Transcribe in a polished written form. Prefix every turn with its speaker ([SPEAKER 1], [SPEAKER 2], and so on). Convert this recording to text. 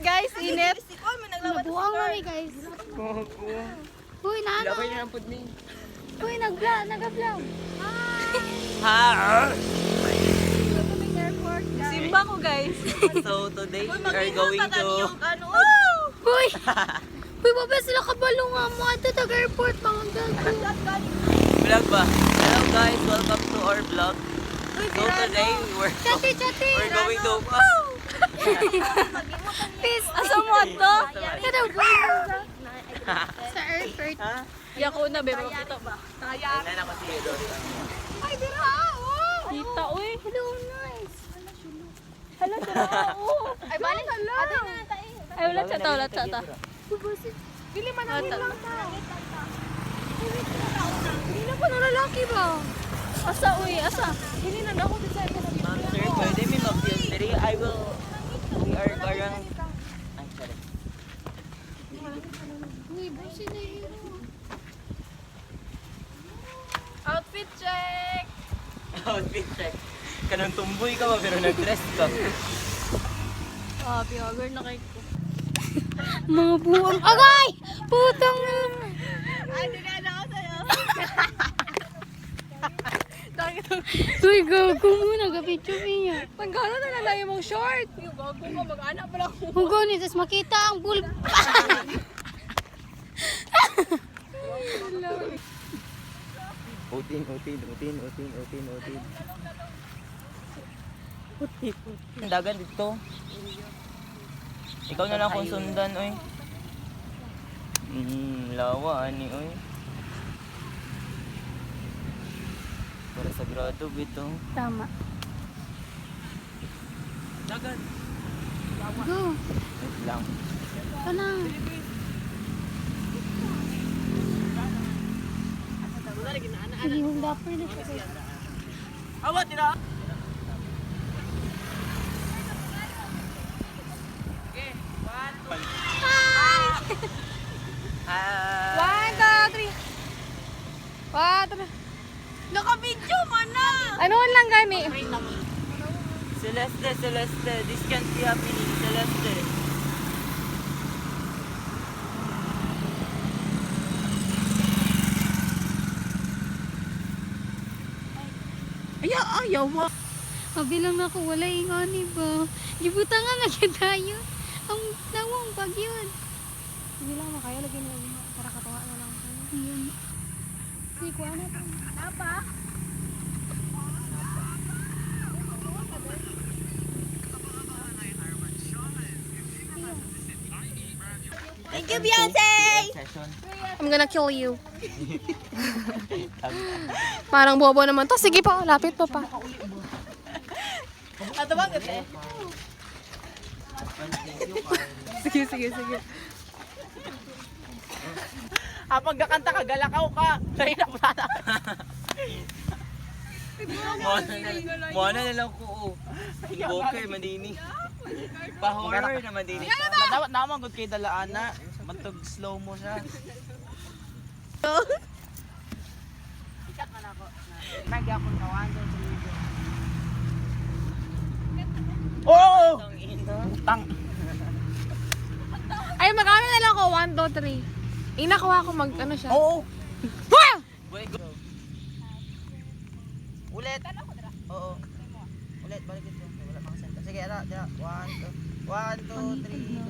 [SPEAKER 1] guys, init.
[SPEAKER 2] Nabuang kami guys. Uy, nana.
[SPEAKER 3] Labay niya ang pudni.
[SPEAKER 2] Uy, nag-vlog.
[SPEAKER 3] Ha!
[SPEAKER 1] Simba ko guys.
[SPEAKER 3] So today we are going to...
[SPEAKER 2] Uy! Uy, baba sila kabalungan mo. Ato tag-airport, mga gago.
[SPEAKER 3] Vlog ba? Hello guys, welcome to our vlog. So today
[SPEAKER 2] Chati!
[SPEAKER 3] we're going to...
[SPEAKER 2] Peace.
[SPEAKER 1] Asa mo ato?
[SPEAKER 2] Kada sa airport.
[SPEAKER 3] Ha?
[SPEAKER 1] Yako na be, makita ba?
[SPEAKER 3] Kailan ako si Edo?
[SPEAKER 2] Ay, dira!
[SPEAKER 1] Kita uy.
[SPEAKER 2] Hello, nice.
[SPEAKER 1] Hala sila.
[SPEAKER 2] Ay, balik. Ate na
[SPEAKER 1] Ay wala sa ta, wala sa ta.
[SPEAKER 2] Bili manangin lang ta. Hindi na pa na lalaki ba?
[SPEAKER 1] Asa uy, asa. Hindi na ako din sa
[SPEAKER 3] Ma'am sir, pwede may mag-film today. We are parang... Ay, sorry.
[SPEAKER 2] Uy, busi na yun.
[SPEAKER 1] Outfit check.
[SPEAKER 3] Outfit check. Kanang tumboy ka ba pero nag-dress ka.
[SPEAKER 1] Ah, piagar na kay ko.
[SPEAKER 2] Mga buwang. Agay! Putang na. Uy, gago mo. Nagapicture niya.
[SPEAKER 1] Tanggalo na lang yung mong short. Yung gago ko, mag-anak pala ako.
[SPEAKER 2] Huwag ni, tapos makita ang bulb.
[SPEAKER 3] Utin. Ang dagan dito. Ikaw na lang kung sundan, oy. Lawa, ani, oy. Para sa grado, bito.
[SPEAKER 2] Tama.
[SPEAKER 3] Dagan.
[SPEAKER 2] Go.
[SPEAKER 3] Wait lang.
[SPEAKER 2] Kana. Sige, huwag dapper na siya.
[SPEAKER 3] Awa, tira!
[SPEAKER 1] One, two, three. One, two. Naka-video man na. Ano lang gani?
[SPEAKER 3] Celeste, this can't be happening, Celeste.
[SPEAKER 1] Ayaw mo.
[SPEAKER 2] Mabilang na ako, wala ingani ba? Gibutan nga lagi tayo. Ang nawang pag yun.
[SPEAKER 1] Hindi lang makaya lagi na para katawa na lang.
[SPEAKER 2] Ayun. Sige, kuha na to.
[SPEAKER 1] Apa?
[SPEAKER 3] Thank you, Beyonce! Session.
[SPEAKER 1] I'm gonna kill you. Parang bobo naman to. Sige pa, lapit pa pa. Ato bang gate? Sige. Pag kakanta ka, galakaw ka. Kaya na pa na.
[SPEAKER 3] Mona na lang ko. Boker, madini. Pa-horror na madini.
[SPEAKER 4] Dapat naman gud kay dalaana, matug slow mo siya. Ikat man ako. Nagi ako kawan sa video. Oh! Tang.
[SPEAKER 1] Ay, mag-ano na lang ako. 1, 2, 3. Inakuha ko mag-ano siya.
[SPEAKER 4] Oo.
[SPEAKER 3] Boy, go.
[SPEAKER 4] Ulit. Oo. Ulit balik ito. Wala makasenta. Sige, ara, dira. 1 2 3 go.